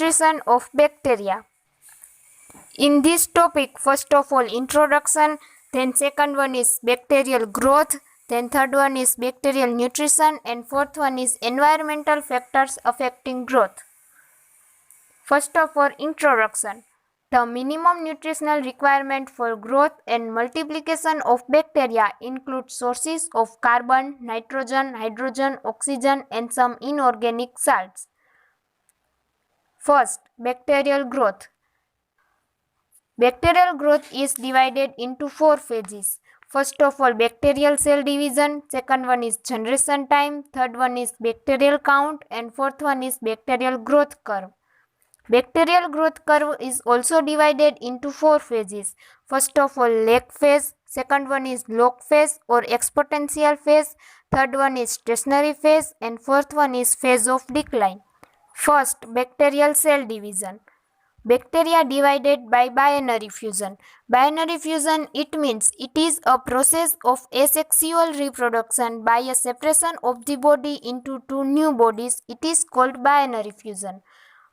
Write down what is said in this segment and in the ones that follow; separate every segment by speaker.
Speaker 1: nutrition of bacteria. In this topic, first of all, introduction, then second one is bacterial growth, then third one is bacterial nutrition, and fourth one is environmental factors affecting growth. First of all, introduction. The minimum nutritional requirement for growth and multiplication of bacteria include sources of carbon, nitrogen, hydrogen, oxygen, and some inorganic salts. First, bacterial growth. Bacterial growth is divided into 4 phases. First of all, bacterial cell division, second one is generation time, third one is bacterial count, and fourth one is bacterial growth curve. Bacterial growth curve is also divided into 4 phases. First of all, lag phase, second one is log phase or exponential phase, third one is stationary phase, and fourth one is phase of decline. First, bacterial cell division. Bacteria divided by binary fusion. Binary fusion, it means it is a process of asexual reproduction by a separation of the body into 2 new bodies. It is called binary fusion.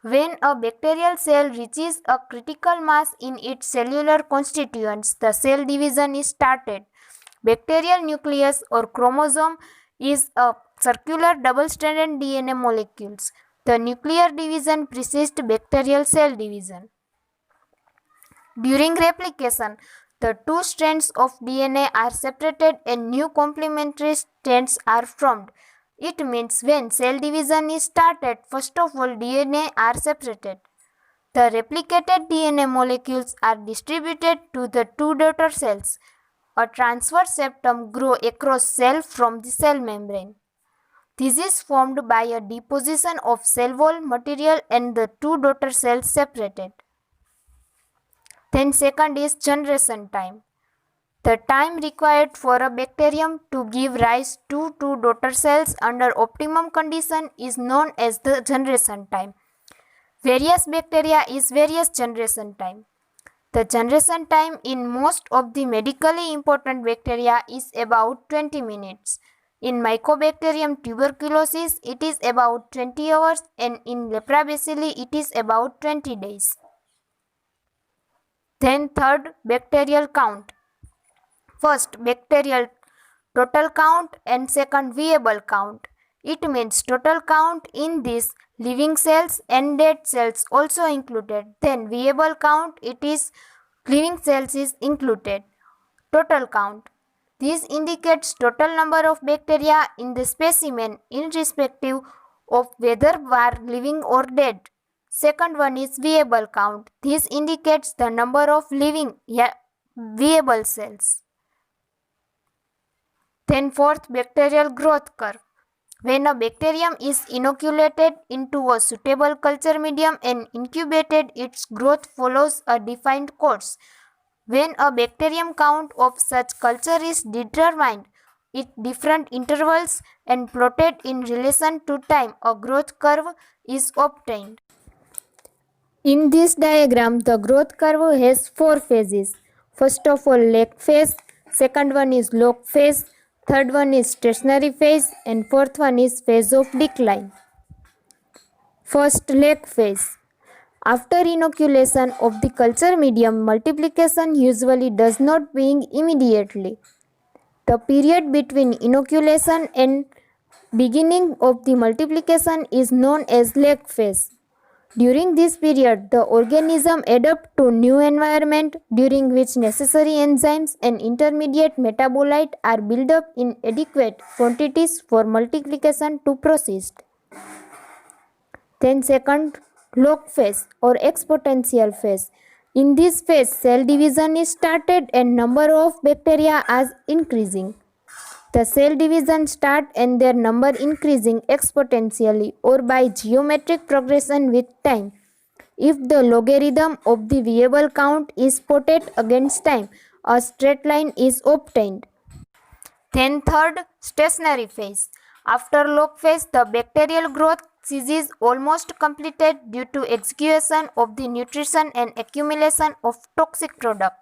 Speaker 1: When a bacterial cell reaches a critical mass in its cellular constituents, the cell division is started. Bacterial nucleus or chromosome is a circular double-stranded DNA molecules. The nuclear division precedes bacterial cell division. During replication, the 2 strands of DNA are separated and new complementary strands are formed. It means when cell division is started, first of all DNA are separated. The replicated DNA molecules are distributed to the 2 daughter cells. A transverse septum grows across cell from the cell membrane. This is formed by a deposition of cell wall material and the 2 daughter cells separated. Then second is generation time. The time required for a bacterium to give rise to 2 daughter cells under optimum condition is known as the generation time. Various bacteria is various generation time. The generation time in most of the medically important bacteria is about 20 minutes. In Mycobacterium tuberculosis, it is about 20 hours, and in Leprabacilli, it is about 20 days. Then third, bacterial count. First, bacterial total count and second, viable count. It means total count in this living cells and dead cells also included. Then viable count, it is living cells is included. Total count. This indicates total number of bacteria in the specimen irrespective of whether are living or dead. Second one is viable count. This indicates the number of living viable cells. Then fourth, bacterial growth curve. When a bacterium is inoculated into a suitable culture medium and incubated, its growth follows a defined course. When a bacterium count of such culture is determined at different intervals and plotted in relation to time, a growth curve is obtained. In this diagram, the growth curve has 4 phases. First of all, lag phase, second one is log phase, third one is stationary phase, and fourth one is phase of decline. First, lag phase. After inoculation of the culture medium, multiplication usually does not begin immediately. The period between inoculation and beginning of the multiplication is known as lag phase. During this period, the organism adapts to new environment, during which necessary enzymes and intermediate metabolites are built up in adequate quantities for multiplication to proceed. Then second, log phase or exponential phase. In this phase, cell division is started and number of bacteria is increasing. The cell division start and their number increasing exponentially or by geometric progression with time. If the logarithm of the viable count is plotted against time, a straight line is obtained. Then third, stationary phase. After log phase, the bacterial growth is almost completed due to execution of the nutrition and accumulation of toxic product.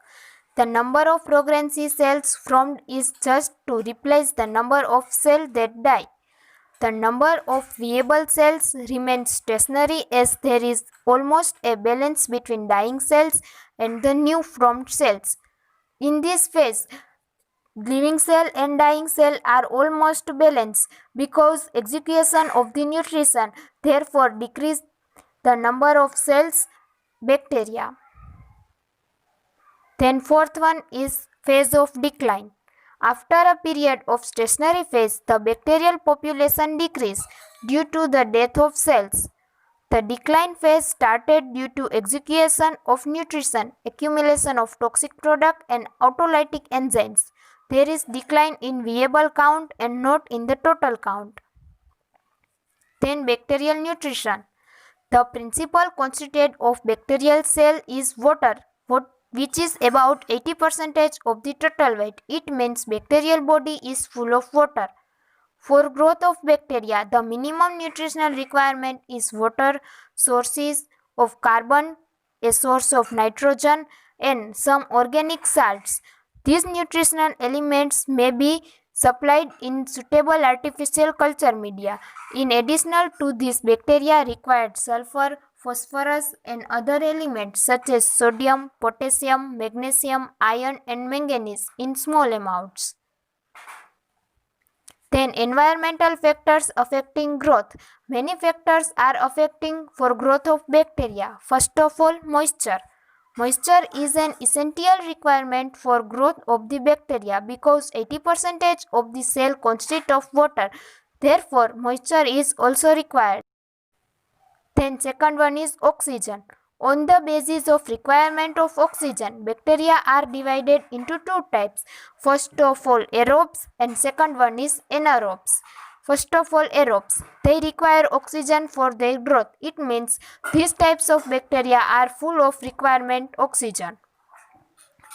Speaker 1: The number of pregnancy cells formed is just to replace the number of cells that die. The number of viable cells remains stationary as there is almost a balance between dying cells and the new formed cells. In this phase, living cell and dying cell are almost balanced because execution of the nutrition therefore decrease the number of cells bacteria. Then fourth one is phase of decline. After a period of stationary phase, the bacterial population decreases due to the death of cells. The decline phase started due to execution of nutrition, accumulation of toxic product and autolytic enzymes. There is decline in viable count and not in the total count. Then bacterial nutrition. The principal constituent of bacterial cell is water, which is about 80% of the total weight. It means bacterial body is full of water. For growth of bacteria, the minimum nutritional requirement is water, sources of carbon, a source of nitrogen, and some organic salts. These nutritional elements may be supplied in suitable artificial culture media. In addition to this, bacteria require sulfur, phosphorus, and other elements such as sodium, potassium, magnesium, iron, and manganese in small amounts. Then environmental factors affecting growth. Many factors are affecting for growth of bacteria. First of all, moisture. Moisture is an essential requirement for growth of the bacteria because 80% of the cell consists of water. Therefore, moisture is also required. Then second one is oxygen. On the basis of requirement of oxygen, bacteria are divided into two types. First of all, aerobes and second one is anaerobes. First of all, aerobes. They require oxygen for their growth. It means these types of bacteria are full of requirement oxygen.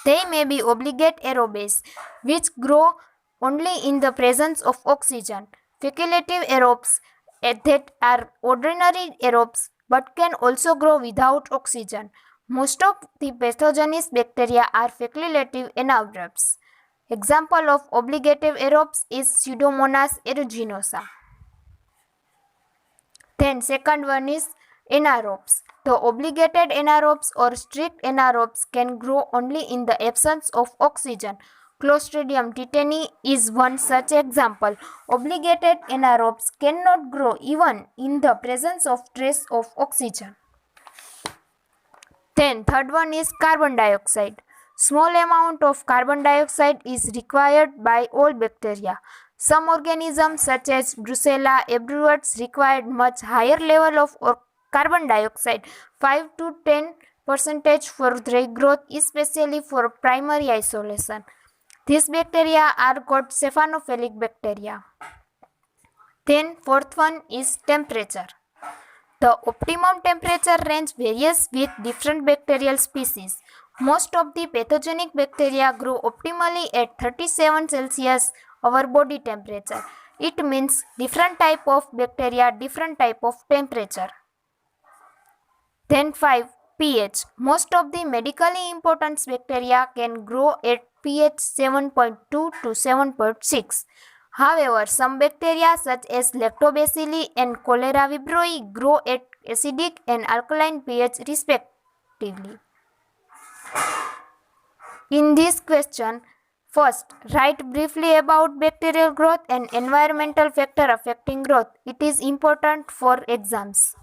Speaker 1: They may be obligate aerobes, which grow only in the presence of oxygen. Facultative aerobes that are ordinary aerobes but can also grow without oxygen. Most of the pathogenous bacteria are facultative anaerobes. Example of obligative aerobes is Pseudomonas aeruginosa. Then second one is anaerobes. The obligated anaerobes or strict anaerobes can grow only in the absence of oxygen. Clostridium tetani is one such example. Obligated anaerobes cannot grow even in the presence of trace of oxygen. Then third one is carbon dioxide. Small amount of carbon dioxide is required by all bacteria. Some organisms such as Brucella abreuates require much higher level of carbon dioxide, 5 to 10% for their growth, especially for primary isolation. These bacteria are called Stephanophilic bacteria. Then fourth one is temperature. The optimum temperature range varies with different bacterial species. Most of the pathogenic bacteria grow optimally at 37 Celsius, our body temperature. It means different type of bacteria, different type of temperature. Then 5. pH. Most of the medically important bacteria can grow at pH 7.2 to 7.6. However, some bacteria such as Lactobacilli and Cholera vibroi grow at acidic and alkaline pH respectively. In this question, first, write briefly about bacterial growth and environmental factor affecting growth. It is important for exams.